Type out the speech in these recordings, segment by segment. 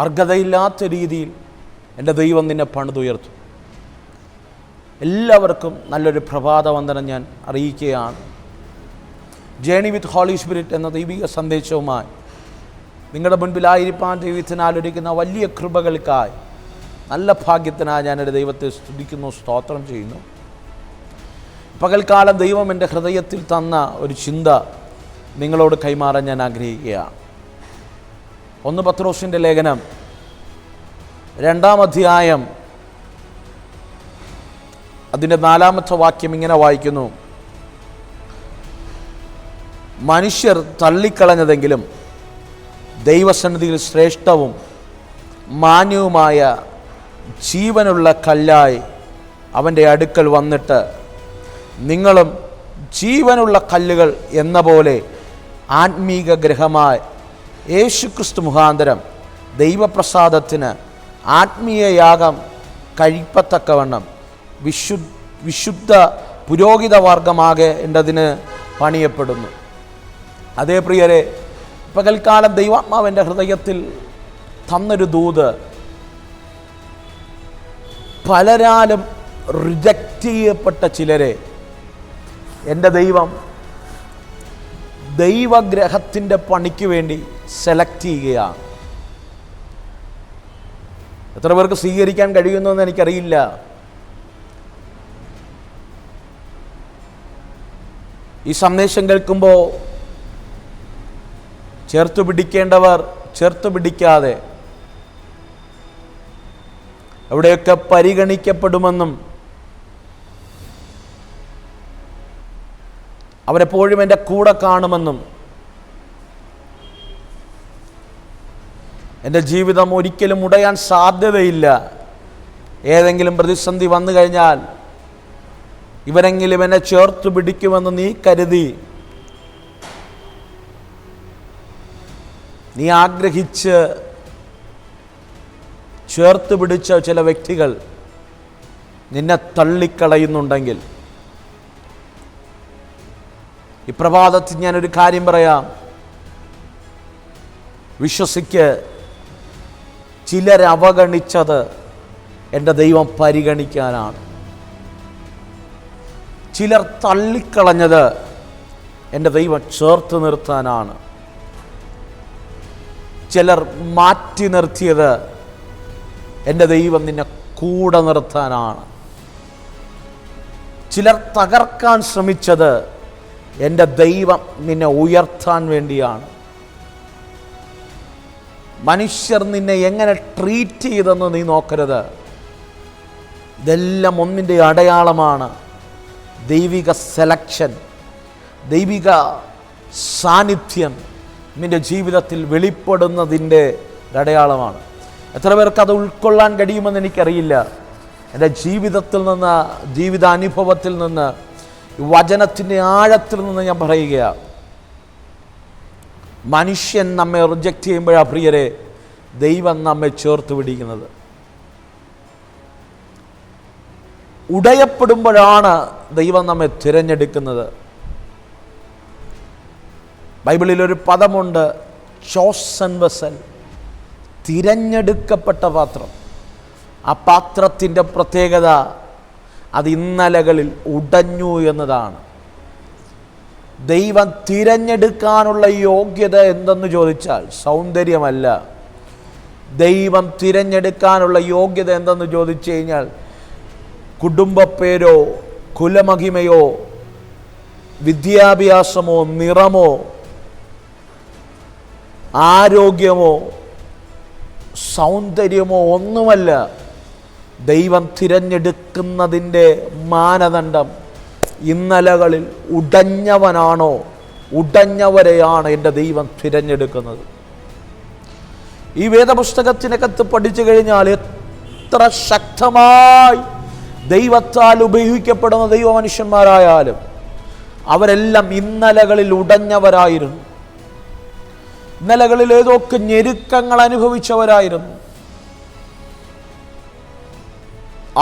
അർഹതയില്ലാത്ത രീതിയിൽ എൻ്റെ ദൈവം നിന്നെ പണിതുയർത്തും. എല്ലാവർക്കും നല്ലൊരു പ്രഭാതവന്ദനം ഞാൻ അറിയിക്കുകയാണ്. ജേണി വിത്ത് ഹോളി സ്പിരിറ്റ് എന്ന ദൈവിക സന്ദേശവുമായി നിങ്ങളുടെ മുൻപിലായിരിക്കാൻ ദൈവത്തിനാൽ ഒരുക്കുന്ന വലിയ കൃപകൾക്കായി, നല്ല ഭാഗ്യത്തിനായി ഞാൻ എൻ്റെ ദൈവത്തെ സ്തുതിക്കുന്നു, സ്തോത്രം ചെയ്യുന്നു. പകൽക്കാലം ദൈവം എൻ്റെ ഹൃദയത്തിൽ തന്ന ഒരു ചിന്ത നിങ്ങളോട് കൈമാറാൻ ഞാൻ ആഗ്രഹിക്കുകയാണ്. 1 പത്രോസിൻ്റെ ലേഖനം 2-ാം അധ്യായം അതിൻ്റെ 4-ാമത്തെ വാക്യം ഇങ്ങനെ വായിക്കുന്നു: മനുഷ്യർ തള്ളിക്കളഞ്ഞതെങ്കിലും ദൈവസന്നിധിയിൽ ശ്രേഷ്ഠവും മാന്യവുമായ ജീവനുള്ള കല്ലായി അവൻ്റെ അടുക്കൽ വന്നിട്ട് നിങ്ങളും ജീവനുള്ള കല്ലുകൾ എന്ന പോലെ ആത്മീക ഗ്രഹമായി യേശുക്രിസ്തു മുഖാന്തരം ദൈവപ്രസാദത്തിന് ആത്മീയ യാഗം കഴിപ്പത്തക്കവണ്ണം വിശുദ്ധ പുരോഹിതവർഗമാകേണ്ടതിന് പണിയപ്പെടുന്നു. അതേ പ്രിയരെ, പകൽക്കാലം ദൈവാത്മാവിൻ്റെ ഹൃദയത്തിൽ തന്നൊരു ദൂത്, പലരാലും റിജക്റ്റ് ചെയ്യപ്പെട്ട ചിലരെ എൻ്റെ ദൈവം ദൈവഗ്രഹത്തിൻ്റെ പണിക്ക് വേണ്ടി സെലക്ട് ചെയ്യുകയാണ്. എത്ര പേർക്ക് സ്വീകരിക്കാൻ കഴിയുമെന്ന് എനിക്കറിയില്ല. ഈ സന്ദേശം കേൾക്കുമ്പോൾ ചേർത്ത് പിടിക്കേണ്ടവർ ചേർത്ത് പിടിക്കാതെ എവിടെയൊക്കെ പരിഗണിക്കപ്പെടുമെന്നും അവരെപ്പോഴും എൻ്റെ കൂടെ കാണുമെന്നും എൻ്റെ ജീവിതം ഒരിക്കലും ഉടയാൻ സാധ്യതയില്ല, ഏതെങ്കിലും പ്രതിസന്ധി വന്നു കഴിഞ്ഞാൽ ഇവരെങ്കിലും എന്നെ ചേർത്ത് പിടിക്കുമെന്ന് നീ കരുതി നീ ആഗ്രഹിച്ച് ചേർത്ത് പിടിച്ച ചില വ്യക്തികൾ നിന്നെ തള്ളിക്കളയുന്നുണ്ടെങ്കിൽ, ഈ പ്രഭാതത്തിൽ ഞാനൊരു കാര്യം പറയാം. വിശ്വസിക്ക്, ചിലരവഗണിച്ചത് എൻ്റെ ദൈവം പരിഗണിക്കാനാണ്. ചിലർ തള്ളിക്കളഞ്ഞത് എൻ്റെ ദൈവം ചേർത്ത് നിർത്താനാണ്. ചിലർ മാറ്റി നിർത്തിയത് എൻ്റെ ദൈവം നിന്നെ കൂടെ നിർത്താനാണ്. ചിലർ തകർക്കാൻ ശ്രമിച്ചത് എൻ്റെ ദൈവം നിന്നെ ഉയർത്താൻ വേണ്ടിയാണ്. മനുഷ്യർ നിന്നെ എങ്ങനെ ട്രീറ്റ് ചെയ്തെന്ന് നീ നോക്കരുത്. ഇതെല്ലാം ഒന്നിൻ്റെ അടയാളമാണ്. ദൈവിക സെലക്ഷൻ, ദൈവിക സാന്നിധ്യം നിൻ്റെ ജീവിതത്തിൽ വെളിപ്പെടുന്നതിൻ്റെ അടയാളമാണ്. എത്ര പേർക്ക് അത് ഉൾക്കൊള്ളാൻ കഴിയുമെന്ന് എനിക്കറിയില്ല. എൻ്റെ ജീവിതത്തിൽ നിന്ന്, ജീവിതാനുഭവത്തിൽ നിന്ന്, വചനത്തിൻ്റെ ആഴത്തിൽ നിന്ന് ഞാൻ പറയുകയാണ്. മനുഷ്യൻ നമ്മെ റിജക്റ്റ് ചെയ്യുമ്പോഴാണ് പ്രിയരെ ദൈവം നമ്മെ ചേർത്ത് പിടിക്കുന്നത്. ഉടയപ്പെടുമ്പോഴാണ് ദൈവം നമ്മെ തിരഞ്ഞെടുക്കുന്നത്. ബൈബിളിലൊരു പദമുണ്ട്, ചോസൻ വെസൽ, തിരഞ്ഞെടുക്കപ്പെട്ട പാത്രം. ആ പാത്രത്തിൻ്റെ പ്രത്യേകത അത് ഇന്നലകളിൽ ഉടഞ്ഞു എന്നതാണ്. ദൈവം തിരഞ്ഞെടുക്കാനുള്ള യോഗ്യത എന്തെന്ന് ചോദിച്ചാൽ സൗന്ദര്യമല്ല. ദൈവം തിരഞ്ഞെടുക്കാനുള്ള യോഗ്യത എന്തെന്ന് ചോദിച്ചു കഴിഞ്ഞാൽ കുടുംബപ്പേരോ കുലമഹിമയോ വിദ്യാഭ്യാസമോ നിറമോ ആരോഗ്യമോ സൗന്ദര്യമോ ഒന്നുമല്ല. ദൈവം തിരഞ്ഞെടുക്കുന്നതിൻ്റെ മാനദണ്ഡം ഇന്നലകളിൽ ഉടഞ്ഞവനാണോ, ഉടഞ്ഞവരെയാണ് എൻ്റെ ദൈവം തിരഞ്ഞെടുക്കുന്നത്. ഈ വേദപുസ്തകത്തിനകത്ത് പഠിച്ചു കഴിഞ്ഞാൽ എത്ര ശക്തമായി ദൈവത്താൽ ഉപയോഗിക്കപ്പെടുന്ന ദൈവമനുഷ്യന്മാരായാലും അവരെല്ലാം ഇന്നലകളിൽ ഉടഞ്ഞവരായിരുന്നു. ഇന്നലകളിൽ ഏതൊക്കെ ഞെരുക്കങ്ങൾ അനുഭവിച്ചവരായിരുന്നു.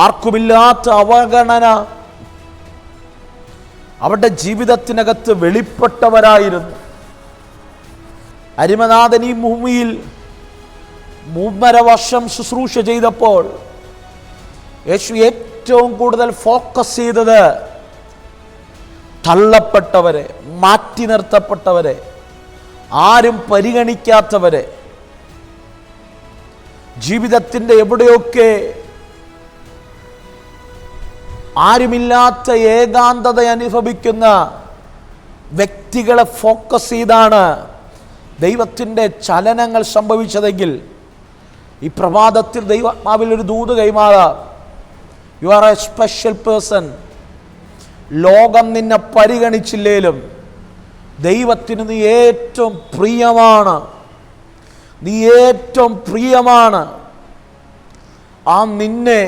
ആർക്കുമില്ലാത്ത അവഗണന അവരുടെ ജീവിതത്തിനകത്ത് വെളിപ്പെട്ടവരായിരുന്നു. അരിമനാഥൻ ഈ ഭൂമിയിൽ 3.5 വർഷം ശുശ്രൂഷ ചെയ്തപ്പോൾ യേശു ഏറ്റവും കൂടുതൽ ഫോക്കസ് ചെയ്തത് തള്ളപ്പെട്ടവരെ, മാറ്റി നിർത്തപ്പെട്ടവരെ, ആരും പരിഗണിക്കാത്തവരെ, ജീവിതത്തിൻ്റെ എവിടെയൊക്കെ ആരുമില്ലാത്ത ഏകാന്തത അനുഭവിക്കുന്ന വ്യക്തികളെ ഫോക്കസ് ചെയ്താണ് ദൈവത്തിൻ്റെ ചലനങ്ങൾ സംഭവിച്ചതെങ്കിൽ ഈ പ്രഭാതത്തിൽ ദൈവാത്മാവിൽ ഒരു ദൂത് കൈമാറാം. You are a special person. ലോകം നിന്നെ പരിഗണിച്ചില്ലേലും ദൈവത്തിന് നീ ഏറ്റവും പ്രിയമാണ്. നീ ഏറ്റവും പ്രിയമാണ്. ആ നിന്നെ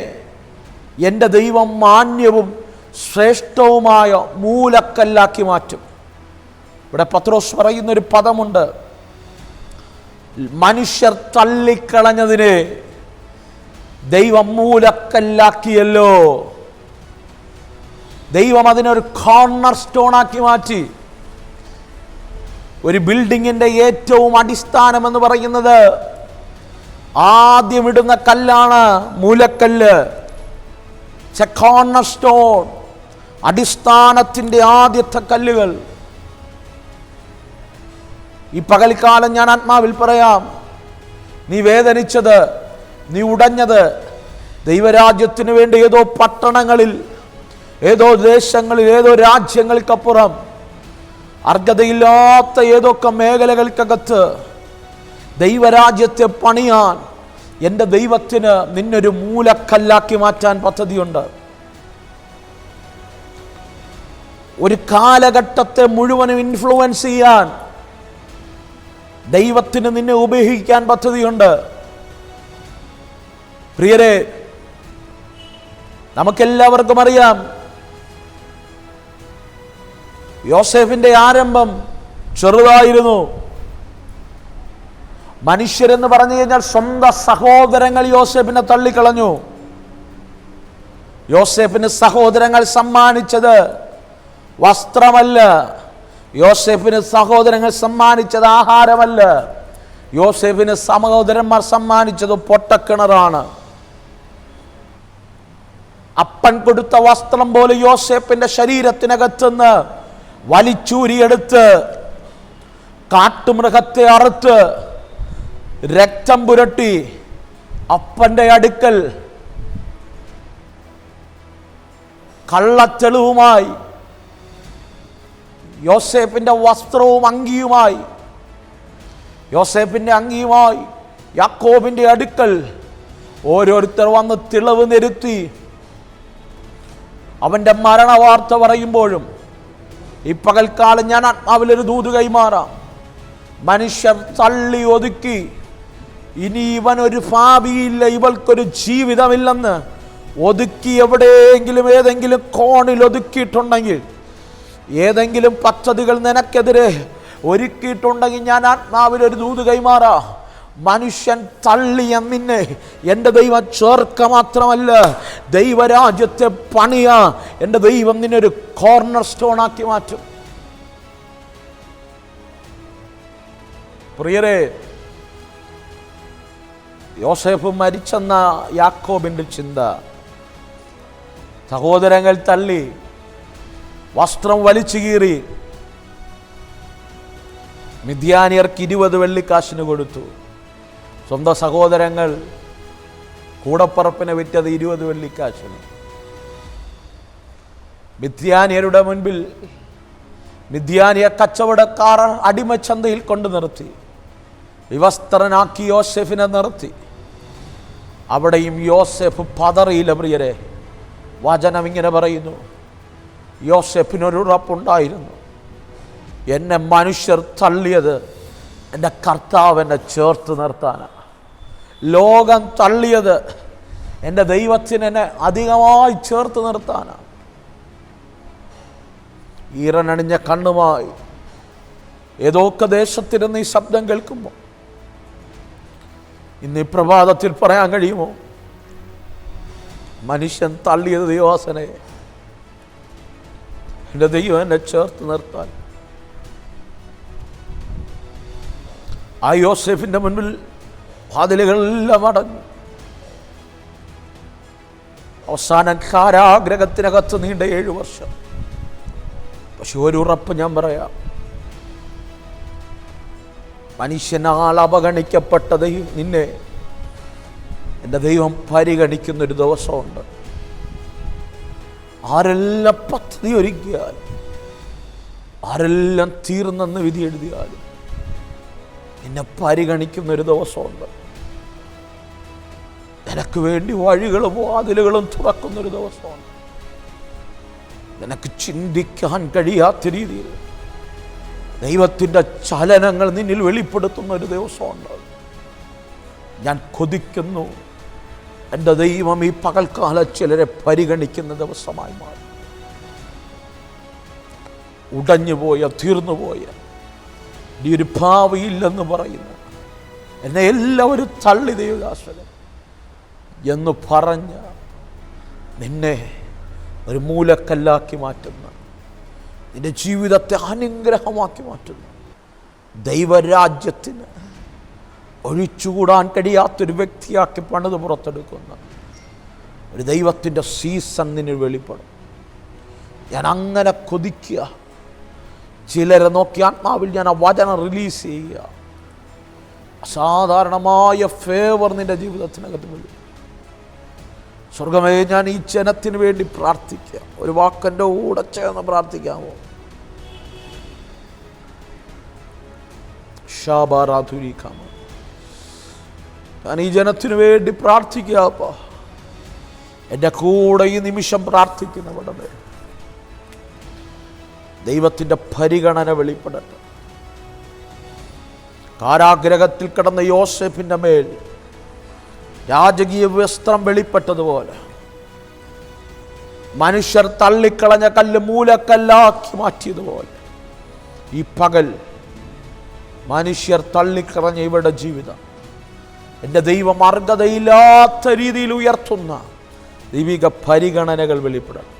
എൻ്റെ ദൈവം മാന്യവും ശ്രേഷ്ഠവുമായ മൂലക്കല്ലാക്കി മാറ്റും. ഇവിടെ പത്രോസ് പറയുന്നൊരു പദമുണ്ട്, മനുഷ്യർ തള്ളിക്കളഞ്ഞതിനെ ദൈവം മൂലക്കല്ലാക്കിയല്ലോ. ദൈവം അതിനൊരു കോർണർ സ്റ്റോണാക്കി മാറ്റി. ഒരു ബിൽഡിങ്ങിൻ്റെ ഏറ്റവും അടിസ്ഥാനം എന്ന് പറയുന്നത് ആദ്യം ഇടുന്ന കല്ലാണ് മൂലക്കല്ല്. കോർണർ സ്റ്റോൺ, അടിസ്ഥാനത്തിൻ്റെ ആദ്യത്തെ കല്ലുകൾ. ഈ പകൽക്കാലം ഞാൻ ആത്മാവിൽ പറയാം, നീ വേദനിച്ചത്, നീ ഉടഞ്ഞത്, ദൈവരാജ്യത്തിന് വേണ്ടി ഏതോ പട്ടണങ്ങളിൽ, ഏതോ ദേശങ്ങളിൽ, ഏതോ രാജ്യങ്ങൾക്കപ്പുറം അർഹതയില്ലാത്ത ഏതൊക്കെ മേഖലകൾക്കകത്ത് ദൈവരാജ്യത്തെ പണിയാൻ എൻ്റെ ദൈവത്തിന് നിന്നൊരു മൂലക്കല്ലാക്കി മാറ്റാൻ പദ്ധതിയുണ്ട്. ഒരു കാലഘട്ടത്തെ മുഴുവനും ഇൻഫ്ലുവൻസ് ചെയ്യാൻ ദൈവത്തിന് നിന്നെ ഉപയോഗിക്കാൻ പദ്ധതിയുണ്ട്. പ്രിയരെ, നമുക്കെല്ലാവർക്കും അറിയാം, യോസേഫിന്റെ ആരംഭം ചെറുതായിരുന്നു. മനുഷ്യരെന്ന് പറഞ്ഞു കഴിഞ്ഞാൽ സ്വന്തം സഹോദരങ്ങൾ യോസേഫിനെ തള്ളിക്കളഞ്ഞു. യോസേഫിന് സഹോദരങ്ങൾ സമ്മാനിച്ചത് വസ്ത്രമല്ല, യോസേഫിന് സഹോദരങ്ങൾ സമ്മാനിച്ചത് ആഹാരമല്ല, യോസേഫിന് സഹോദരന്മാർ സമ്മാനിച്ചത് പൊട്ടക്കിണറാണ്. അപ്പൻ കൊടുത്ത വസ്ത്രം പോലെ യോസേഫിന്റെ ശരീരത്തിനകത്തുനിന്ന് വലിച്ചൂരിയെടുത്ത് കാട്ടുമൃഗത്തെ അറുത്ത് രക്തം പുരട്ടി അപ്പന്റെ അടുക്കൽ കള്ളത്തെളിവുമായി യോസേഫിന്റെ വസ്ത്രവും അങ്കിയുമായി, യോസേഫിന്റെ അങ്കിയുമായി യാക്കോബിന്റെ അടുക്കൽ ഓരോരുത്തർ വന്ന് തെളിവ് നിരത്തി അവന്റെ മരണവാർത്ത പറയുമ്പോഴും ഈ പകൽക്കാലം ഞാൻ ആത്മാവിലൊരു ദൂത് കൈമാറാം. മനുഷ്യർ തള്ളി ഒതുക്കി, ഇനി ഇവനൊരു ഭാവിയില്ല, ഇവൾക്കൊരു ജീവിതമില്ലെന്ന് ഒതുക്കി എവിടെയെങ്കിലും ഏതെങ്കിലും കോണിൽ ഒതുക്കിയിട്ടുണ്ടെങ്കിൽ, ഏതെങ്കിലും പദ്ധതികൾ നിനക്കെതിരെ ഒരുക്കിയിട്ടുണ്ടെങ്കിൽ ഞാൻ ആത്മാവിലൊരു ദൂത് കൈമാറാം. മനുഷ്യൻ തള്ളിയ നിന്നെ എൻ്റെ ദൈവം ചേർക്ക മാത്രമല്ല, ദൈവരാജ്യത്തെ പണിയാ എൻ്റെ ദൈവം നിന്നെ ഒരു കോർണർ സ്റ്റോൺ ആക്കി മാറ്റും. പ്രിയരെ, യോസേഫ് മരിച്ചെന്ന യാക്കോബിന്റെ ചിന്ത, സഹോദരങ്ങൾ തള്ളി, വസ്ത്രം വലിച്ചു കീറി, മിദ്യാനിയർക്ക് 20 വെള്ളിക്കാശിന് കൊടുത്തു. സ്വന്തം സഹോദരങ്ങൾ കൂടപ്പറപ്പിനെ വിറ്റത് 20 വെള്ളിക്കാശിന്. മിദ്യാനിയരുടെ മുൻപിൽ മിദ്യാനിയ കച്ചവടക്കാർ അടിമച്ചന്തയിൽ കൊണ്ടു നിർത്തി, വിവസ്ത്രനാക്കി യോസേഫിനെ നിർത്തി. അവിടെയും യോസേഫ് പതറിയില്ല. പ്രിയരെ, വചനം ഇങ്ങനെ പറയുന്നു, യോസേഫിനൊരു ഉറപ്പുണ്ടായിരുന്നു, എന്നെ മനുഷ്യർ തള്ളിയത് എൻ്റെ കർത്താവ് എന്നെ ചേർത്ത് നിർത്താനാണ്. ലോകം തള്ളിയത് എൻ്റെ ദൈവത്തിന് എന്നെ അധികമായി ചേർത്ത് നിർത്താനാണ്. ഈറനണിഞ്ഞ കണ്ണുമായി ഏതൊക്കെ ദേശത്തിരുന്ന് ഈ ശബ്ദം കേൾക്കുമ്പോൾ ഇന്ന് ഈ പ്രഭാതത്തിൽ പറയാൻ കഴിയുമോ, മനുഷ്യൻ തള്ളിയത് ദൈവാസനെ എൻ്റെ ദൈവം എന്നെ ചേർത്ത് നിർത്താൻ. ആ യോസേഫിൻ്റെ മുൻപിൽ വാതിലുകളെല്ലാം അടഞ്ഞു. അവസാനം കാരാഗ്രഹത്തിനകത്ത് നീണ്ട 7 വർഷം. പക്ഷെ ഒരു ഉറപ്പ് ഞാൻ പറയാം, മനുഷ്യനാൽ അവഗണിക്കപ്പെട്ട നിന്നെ എൻ്റെ ദൈവം പരിഗണിക്കുന്നൊരു ദിവസമുണ്ട്. ആരെല്ലാം പദ്ധതി ഒരുക്കിയാലും, ആരെല്ലാം തീർന്നെന്ന് വിധി എഴുതിയാലും നിന്നെ പരിഗണിക്കുന്നൊരു ദിവസമുണ്ട്. നിനക്ക് വേണ്ടി വഴികളും വാതിലുകളും തുറക്കുന്നൊരു ദിവസമാണ്. നിനക്ക് ചിന്തിക്കാൻ കഴിയാത്ത രീതിയിൽ ദൈവത്തിൻ്റെ ചലനങ്ങൾ നിന്നിൽ വെളിപ്പെടുത്തുന്ന ഒരു ദിവസമുണ്ട്. ഞാൻ കൊതിക്കുന്നു എൻ്റെ ദൈവം ഈ പകൽക്കാല ചിലരെ പരിഗണിക്കുന്ന ദിവസമായി മാറി. ഉടഞ്ഞുപോയ, തീർന്നുപോയ, ഈ ഒരു ഭാവിയില്ലെന്ന് പറയുന്ന, എന്നെ എല്ലാവരും തള്ളി ദൈവദാസനെ എന്ന് പറഞ്ഞ നിന്നെ ഒരു മൂലക്കല്ലാക്കി മാറ്റുന്ന, നിന്റെ ജീവിതത്തെ അനുഗ്രഹമാക്കി മാറ്റുന്ന, ദൈവരാജ്യത്തിന് ഒഴിച്ചുകൂടാൻ കഴിയാത്തൊരു വ്യക്തിയാക്കി പണിത് പുറത്തെടുക്കുന്ന ഒരു ദൈവത്തിൻ്റെ സീസൺ നിന്നിൽ വെളിപ്പെടും. ഞാൻ അങ്ങനെ കൊതിക്കുക. ചിലരെ നോക്കി ആത്മാവിൽ ഞാൻ ആ വചനം റിലീസ് ചെയ്യുക. അസാധാരണമായ ഫേവർ നിന്റെ ജീവിതത്തിനകത്ത് വരും. സ്വർഗമേ, ഞാൻ ഈ ജനത്തിന് വേണ്ടി പ്രാർത്ഥിക്കുക. ഒരു വാക്കെൻ്റെ കൂടെ ചേർന്ന് പ്രാർത്ഥിക്കാമോ? ഷാബാറാധുരിക്കാമ. ഞാൻ ഈ ജനത്തിന് വേണ്ടി പ്രാർത്ഥിക്കുക. എൻ്റെ കൂടെ ഈ നിമിഷം പ്രാർത്ഥിക്കുന്നവിടെ ദൈവത്തിൻ്റെ പരിഗണന വെളിപ്പെടട്ടെ. കാരാഗ്രഹത്തിൽ കിടന്ന യോസേഫിൻ്റെ മേൽ രാജകീയ വസ്ത്രം വെളിപ്പെട്ടതുപോലെ, മനുഷ്യർ തള്ളിക്കളഞ്ഞ കല്ല് മൂലക്കല്ലാക്കി മാറ്റിയതുപോലെ, ഈ പകൽ മനുഷ്യർ തള്ളിക്കളഞ്ഞ ഇവരുടെ ജീവിതം എൻ്റെ ദൈവം അർഹതയില്ലാത്ത രീതിയിൽ ഉയർത്തുന്ന ദൈവിക പരിഗണനകൾ വെളിപ്പെടണം.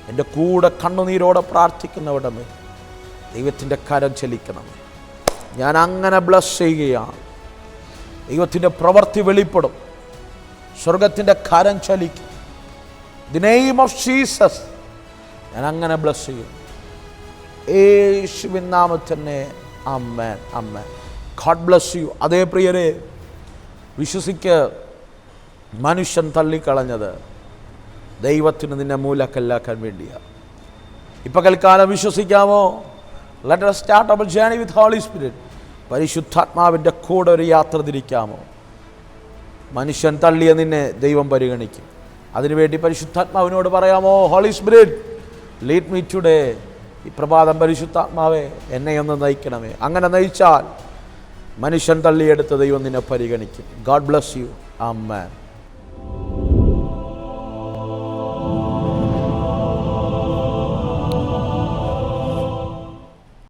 എൻ്റെ കൂടെ കണ്ണുനീരോടെ പ്രാർത്ഥിക്കുന്നവിടമേ ദൈവത്തിൻ്റെ കരം ചലിക്കണമേ. ഞാൻ അങ്ങനെ ബ്ലസ് ചെയ്യുകയാണ്. ദൈവത്തിൻ്റെ പ്രവൃത്തി വെളിപ്പെടും. സ്വർഗത്തിൻ്റെ കരം ചലിക്കും. ദി നെയിം ഓഫ് ജീസസ് ഞാൻ അങ്ങനെ ബ്ലസ് ചെയ്യും. യേശുവിൻ നാമത്തിൽ തന്നെ ആമേൻ, ആമേൻ. God bless you. അതേ പ്രിയരെ, വിശ്വസിക്ക്, മനുഷ്യൻ തള്ളിക്കളഞ്ഞത് ദൈവത്തിന് നിന്നെ മൂലക്കല്ലാക്കാൻ വേണ്ടിയാണ്. ഇപ്പം കൽക്കാലം വിശ്വസിക്കാമോ? Let us start our journey with Holy Spirit. പരിശുദ്ധാത്മാവിൻ്റെ കൂടെ ഒരു യാത്ര തിരിക്കാമോ? മനുഷ്യൻ തള്ളിയ നിന്നെ ദൈവം പരിഗണിക്കും. അതിനുവേണ്ടി പരിശുദ്ധാത്മാവിനോട് പറയാമോ? Holy spirit lead me today. ഈ പ്രഭാതം പരിശുദ്ധാത്മാവേ എന്നെ ഒന്ന് നയിക്കണമേ. അങ്ങനെ നയിച്ചാൽ മനുഷ്യൻ തള്ളിയെടുത്ത ദൈവം നിന്നെ പരിഗണിക്കും. God bless U. ആമേൻ.